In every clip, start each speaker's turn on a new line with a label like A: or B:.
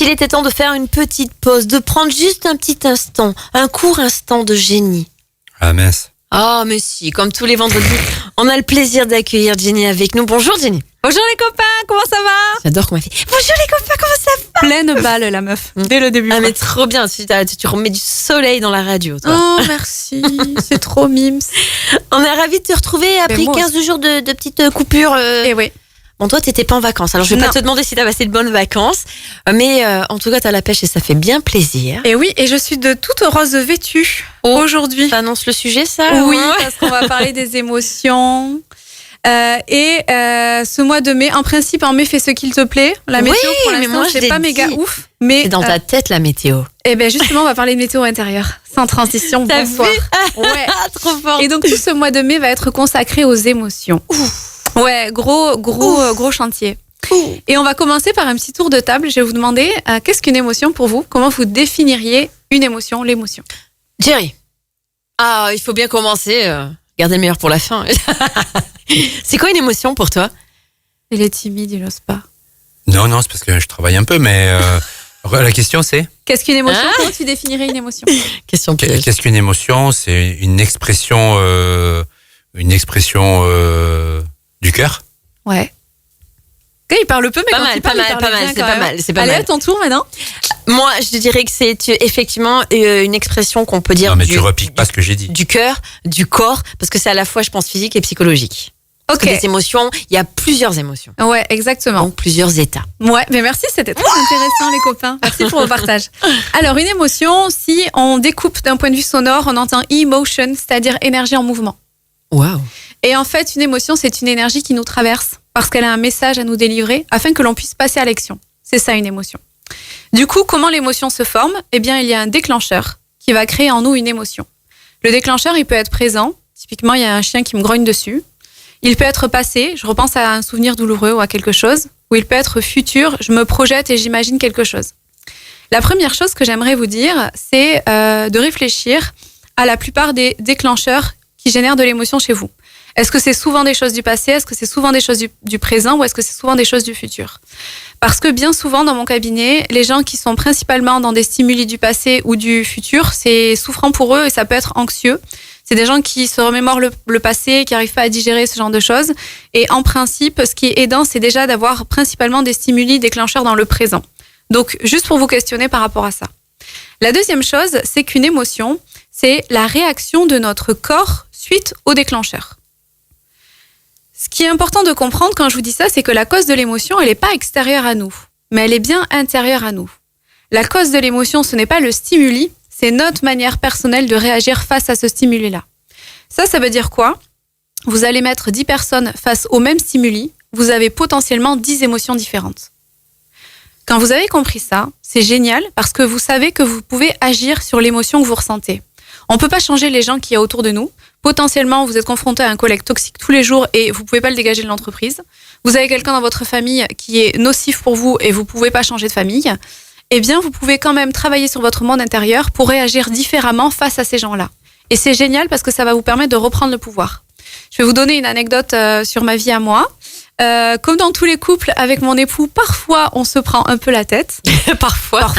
A: qu'il était temps de faire une petite pause, de prendre juste un petit instant, un court instant de génie.
B: Ah mince.
A: Ah, mais si, comme tous les vendredis, on a le plaisir d'accueillir Jenny avec nous. Bonjour Jenny.
C: Bonjour les copains, comment ça va?
A: J'adore qu'on m'a fait. Bonjour les copains, comment ça va?
C: Pleine balle la meuf, dès le début.
A: Ah mais trop bien, tu remets du soleil dans la radio, toi.
C: Oh merci, c'est trop mimes.
A: On est ravis de te retrouver après
C: moi
A: 15 jours de petites coupures.
C: Et oui.
A: Bon, toi, t'étais pas en vacances. Alors, je vais pas te demander si t'as passé de bonnes vacances. Mais en tout cas, t'as la pêche et ça fait bien plaisir.
C: Et oui, et je suis de toute rose vêtue aujourd'hui.
A: Ça annonce le sujet, ça?
C: Oui, parce qu'on va parler des émotions. Ce mois de mai, en principe, en mai, fais ce qu'il te plaît. La météo, pour l'instant,
A: mais moi,
C: c'est pas méga ouf. Mais
A: c'est dans ta tête, la météo.
C: Et bien, justement, on va parler de météo intérieure. Sans transition,
A: T'as
C: bonsoir.
A: Vu
C: Ouais.
A: Trop fort.
C: Et donc, tout ce mois de mai va être consacré aux émotions. Ouf. Ouais, gros chantier. Et on va commencer par un petit tour de table. Je vais vous demander, qu'est-ce qu'une émotion pour vous? Comment vous définiriez une émotion, l'émotion?
A: Jerry. Ah, il faut bien commencer. Gardez le meilleur pour la fin. C'est quoi une émotion pour toi?
C: Il est timide, il n'ose pas.
B: Non, c'est parce que je travaille un peu, mais la question c'est...
C: Qu'est-ce qu'une émotion? Comment tu définirais une émotion?
A: Question piège.
B: Qu'est-ce qu'une émotion? C'est une expression du cœur.
C: Ouais. Okay, il parle peu, mais quand il parle,
A: c'est pas mal.
C: Allez, à ton tour maintenant.
A: Moi, je dirais que c'est effectivement une expression qu'on peut dire.
B: Non, mais tu repiques pas ce que j'ai dit.
A: Du cœur, du corps, parce que c'est à la fois, je pense, physique et psychologique. Parce que les émotions, il y a plusieurs émotions.
C: Ouais, exactement.
A: Donc, plusieurs états.
C: Ouais, mais merci, c'était très intéressant, les copains. Merci pour vos partages. Alors, une émotion, si on découpe d'un point de vue sonore, on entend emotion, c'est-à-dire énergie en mouvement.
A: Waouh.
C: Et en fait, une émotion, c'est une énergie qui nous traverse parce qu'elle a un message à nous délivrer afin que l'on puisse passer à l'action. C'est ça, une émotion. Du coup, comment l'émotion se forme? Eh bien, il y a un déclencheur qui va créer en nous une émotion. Le déclencheur, il peut être présent. Typiquement, il y a un chien qui me grogne dessus. Il peut être passé, je repense à un souvenir douloureux ou à quelque chose. Ou il peut être futur, je me projette et j'imagine quelque chose. La première chose que j'aimerais vous dire, c'est de réfléchir à la plupart des déclencheurs qui génèrent de l'émotion chez vous. Est-ce que c'est souvent des choses du passé? Est-ce que c'est souvent des choses du présent? Ou est-ce que c'est souvent des choses du futur? Parce que bien souvent, dans mon cabinet, les gens qui sont principalement dans des stimuli du passé ou du futur, c'est souffrant pour eux et ça peut être anxieux. C'est des gens qui se remémorent le passé, qui n'arrivent pas à digérer ce genre de choses. Et en principe, ce qui est aidant, c'est déjà d'avoir principalement des stimuli déclencheurs dans le présent. Donc, juste pour vous questionner par rapport à ça. La deuxième chose, c'est qu'une émotion, c'est la réaction de notre corps suite au déclencheur. Ce qui est important de comprendre quand je vous dis ça, c'est que la cause de l'émotion, elle n'est pas extérieure à nous, mais elle est bien intérieure à nous. La cause de l'émotion, ce n'est pas le stimuli, c'est notre manière personnelle de réagir face à ce stimuli-là. Ça veut dire quoi? Vous allez mettre 10 personnes face au même stimuli, vous avez potentiellement 10 émotions différentes. Quand vous avez compris ça, c'est génial parce que vous savez que vous pouvez agir sur l'émotion que vous ressentez. On ne peut pas changer les gens qu'il y a autour de nous. Potentiellement, vous êtes confronté à un collègue toxique tous les jours et vous ne pouvez pas le dégager de l'entreprise. Vous avez quelqu'un dans votre famille qui est nocif pour vous et vous ne pouvez pas changer de famille. Eh bien, vous pouvez quand même travailler sur votre monde intérieur pour réagir différemment face à ces gens-là. Et c'est génial parce que ça va vous permettre de reprendre le pouvoir. Je vais vous donner une anecdote sur ma vie à moi. Comme dans tous les couples avec mon époux, parfois on se prend un peu la tête. Parfois.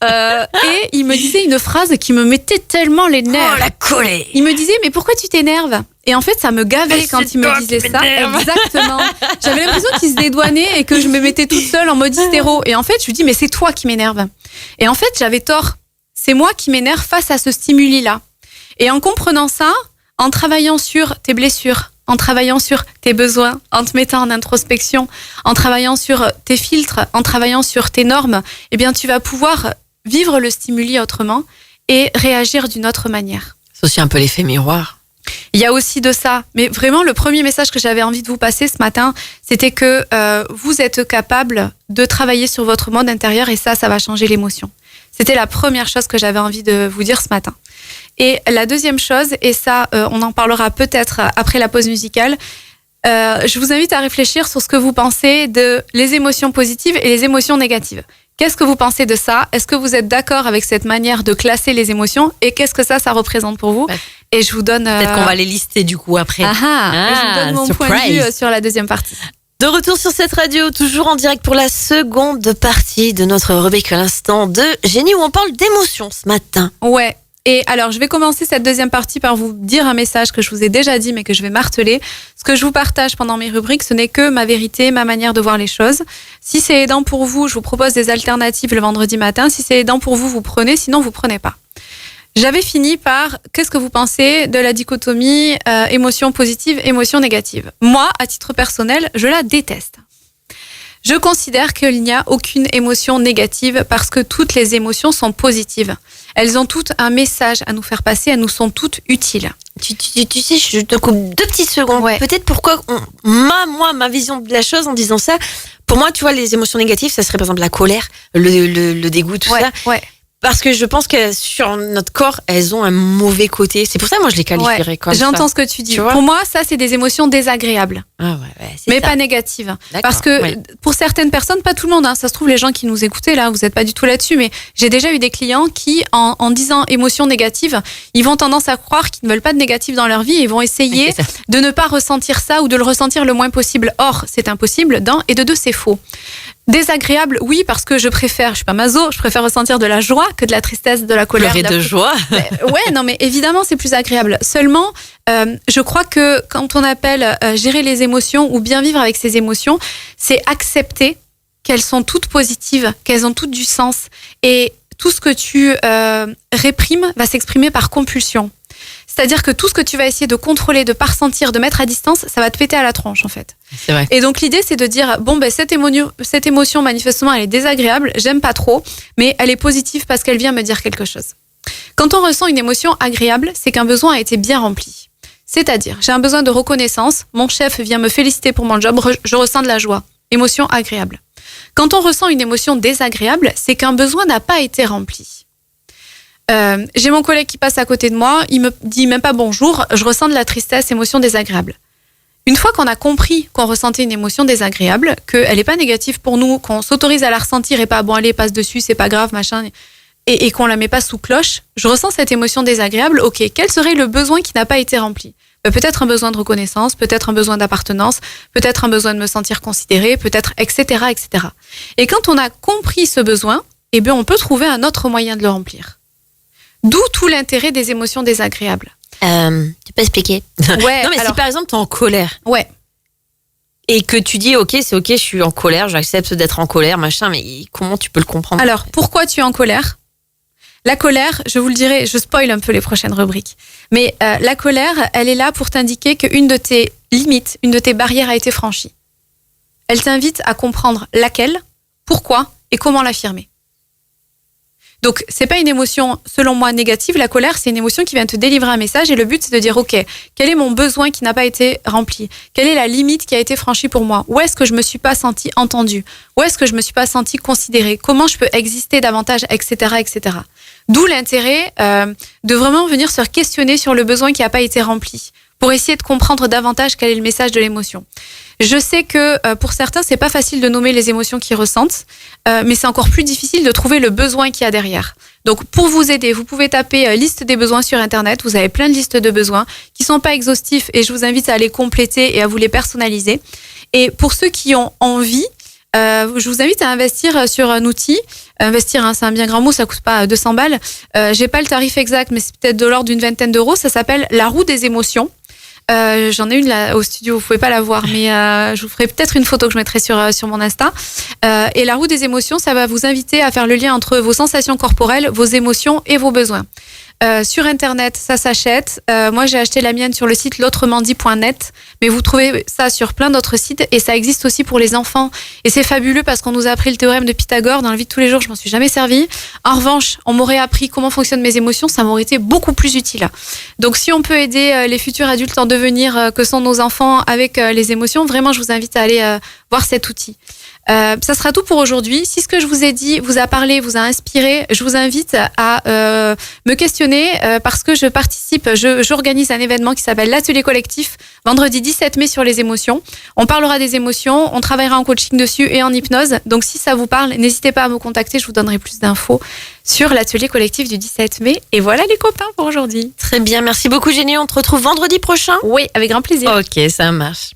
C: Et il me disait une phrase qui me mettait tellement les nerfs.
A: Oh, la colère.
C: Il me disait, mais pourquoi tu t'énerves? Et en fait, ça me gavait quand il me disait ça. Exactement. J'avais l'impression qu'il se dédouanait et que je me mettais toute seule en mode hystéro. Et en fait, je lui dis, mais c'est toi qui m'énerve. Et en fait, j'avais tort. C'est moi qui m'énerve face à ce stimuli-là. Et en comprenant ça, en travaillant sur tes blessures, en travaillant sur tes besoins, en te mettant en introspection, en travaillant sur tes filtres, en travaillant sur tes normes, eh bien, tu vas pouvoir vivre le stimuli autrement et réagir d'une autre manière.
A: C'est aussi un peu l'effet miroir.
C: Il y a aussi de ça. Mais vraiment, le premier message que j'avais envie de vous passer ce matin, c'était que vous êtes capable de travailler sur votre monde intérieur et ça va changer l'émotion. C'était la première chose que j'avais envie de vous dire ce matin. Et la deuxième chose, et ça, on en parlera peut-être après la pause musicale, je vous invite à réfléchir sur ce que vous pensez de les émotions positives et les émotions négatives. Qu'est-ce que vous pensez de ça? Est-ce que vous êtes d'accord avec cette manière de classer les émotions? Et qu'est-ce que ça représente pour vous?
A: Ouais.
C: Et je vous donne...
A: Peut-être qu'on va les lister du coup après.
C: Je vous donne mon point de vue sur la deuxième partie.
A: De retour sur cette radio, toujours en direct pour la seconde partie de notre rubrique à l'instant de Génie où on parle d'émotions ce matin.
C: Ouais. Et alors, je vais commencer cette deuxième partie par vous dire un message que je vous ai déjà dit, mais que je vais marteler. Ce que je vous partage pendant mes rubriques, ce n'est que ma vérité, ma manière de voir les choses. Si c'est aidant pour vous, je vous propose des alternatives le vendredi matin. Si c'est aidant pour vous, vous prenez, sinon vous prenez pas. J'avais fini par qu'est-ce que vous pensez de la dichotomie émotion positive, émotion négative. Moi, à titre personnel, je la déteste. Je considère qu'il n'y a aucune émotion négative parce que toutes les émotions sont positives. Elles ont toutes un message à nous faire passer, elles nous sont toutes utiles.
A: Tu sais, je te coupe 2 petites secondes.
C: Ouais.
A: Peut-être pourquoi ma vision de la chose en disant ça. Pour moi, tu vois, les émotions négatives, ça serait par exemple la colère, le dégoût, tout ça.
C: Ouais.
A: Parce que je pense que sur notre corps, elles ont un mauvais côté. C'est pour ça que moi je les qualifierais comme ça.
C: J'entends ce que tu dis.
A: Tu vois,
C: pour moi, ça, c'est des émotions désagréables.
A: Ah ouais, c'est
C: Mais
A: ça.
C: pas négatives.
A: D'accord,
C: Parce que
A: ouais.
C: pour certaines personnes, pas tout le monde, hein, ça se trouve, les gens qui nous écoutaient là, vous n'êtes pas du tout là-dessus, mais j'ai déjà eu des clients qui, en disant émotion négative, ils vont tendance à croire qu'ils ne veulent pas de négatif dans leur vie et ils vont essayer
A: Ok, ça.
C: de ne pas ressentir ça ou de le ressentir le moins possible. Or, c'est impossible d'un, et de deux, c'est faux. Désagréable, oui, parce que je suis pas maso, je préfère ressentir de la joie que de la tristesse, de la colère.
A: Pleurer de joie.
C: Ouais, non, mais évidemment, c'est plus agréable. Seulement, je crois que quand on appelle gérer les émotions ou bien vivre avec ses émotions, c'est accepter qu'elles sont toutes positives, qu'elles ont toutes du sens. Et tout ce que tu réprimes va s'exprimer par compulsion. C'est-à-dire que tout ce que tu vas essayer de contrôler, de pas ressentir, de mettre à distance, ça va te péter à la tronche, en fait.
A: C'est vrai.
C: Et donc, l'idée, c'est de dire, bon, ben, cette émotion, manifestement, elle est désagréable, j'aime pas trop, mais elle est positive parce qu'elle vient me dire quelque chose. Quand on ressent une émotion agréable, c'est qu'un besoin a été bien rempli. C'est-à-dire, j'ai un besoin de reconnaissance, mon chef vient me féliciter pour mon job, je ressens de la joie. Émotion agréable. Quand on ressent une émotion désagréable, c'est qu'un besoin n'a pas été rempli. J'ai mon collègue qui passe à côté de moi, il me dit même pas bonjour, je ressens de la tristesse, émotion désagréable. Une fois qu'on a compris qu'on ressentait une émotion désagréable, qu'elle n'est pas négative pour nous, qu'on s'autorise à la ressentir et pas bon allez passe dessus, c'est pas grave machin, et qu'on la met pas sous cloche, je ressens cette émotion désagréable, ok, quel serait le besoin qui n'a pas été rempli ? Peut-être un besoin de reconnaissance, peut-être un besoin d'appartenance, peut-être un besoin de me sentir considérée, peut-être etc. etc. Et quand on a compris ce besoin, eh bien on peut trouver un autre moyen de le remplir. D'où tout l'intérêt des émotions désagréables.
A: Tu peux expliquer?
C: Ouais,
A: Non, mais
C: alors,
A: si par exemple t'es en colère
C: ouais.
A: et que tu dis ok, c'est ok, je suis en colère, j'accepte d'être en colère, machin, mais comment tu peux le comprendre?
C: Alors, pourquoi tu es en colère ? La colère, je vous le dirai, je spoil un peu les prochaines rubriques, mais la colère, elle est là pour t'indiquer qu'une de tes limites, une de tes barrières a été franchie. Elle t'invite à comprendre laquelle, pourquoi et comment l'affirmer. Donc, c'est pas une émotion, selon moi, négative. La colère, c'est une émotion qui vient te délivrer un message et le but, c'est de dire, OK, quel est mon besoin qui n'a pas été rempli? Quelle est la limite qui a été franchie pour moi? Où est-ce que je me suis pas sentie entendue? Où est-ce que je me suis pas sentie considérée? Comment je peux exister davantage, etc., etc. D'où l'intérêt de vraiment venir se questionner sur le besoin qui n'a pas été rempli pour essayer de comprendre davantage quel est le message de l'émotion. Je sais que pour certains, c'est pas facile de nommer les émotions qu'ils ressentent, mais c'est encore plus difficile de trouver le besoin qu'il y a derrière. Donc, pour vous aider, vous pouvez taper liste des besoins sur Internet. Vous avez plein de listes de besoins qui sont pas exhaustifs et je vous invite à les compléter et à vous les personnaliser. Et pour ceux qui ont envie, je vous invite à investir sur un outil. Investir, hein, c'est un bien grand mot, ça coûte pas 200 balles. J'ai pas le tarif exact, mais c'est peut-être de l'ordre d'une vingtaine d'euros. Ça s'appelle La Roue des émotions. J'en ai une là au studio, vous pouvez pas la voir, mais je vous ferai peut-être une photo que je mettrai sur mon Insta. Et la roue des émotions, ça va vous inviter à faire le lien entre vos sensations corporelles, vos émotions et vos besoins. Sur Internet, ça s'achète. Moi, j'ai acheté la mienne sur le site l'autremendit.net, mais vous trouvez ça sur plein d'autres sites et ça existe aussi pour les enfants. Et c'est fabuleux parce qu'on nous a appris le théorème de Pythagore dans la vie de tous les jours. Je m'en suis jamais servi. En revanche, on m'aurait appris comment fonctionnent mes émotions, ça m'aurait été beaucoup plus utile. Donc, si on peut aider les futurs adultes en devenir que sont nos enfants avec les émotions, vraiment, je vous invite à aller voir cet outil. Ça sera tout pour aujourd'hui. Si ce que je vous ai dit vous a parlé, vous a inspiré, je vous invite à me questionner parce que j'organise un événement qui s'appelle l'Atelier Collectif, vendredi 17 mai sur les émotions. On parlera des émotions, on travaillera en coaching dessus et en hypnose. Donc si ça vous parle, n'hésitez pas à me contacter, je vous donnerai plus d'infos sur l'Atelier Collectif du 17 mai. Et voilà les copains pour aujourd'hui.
A: Très bien, merci beaucoup Génie, on te retrouve vendredi prochain.
C: Oui, avec grand plaisir.
A: Ok, ça marche.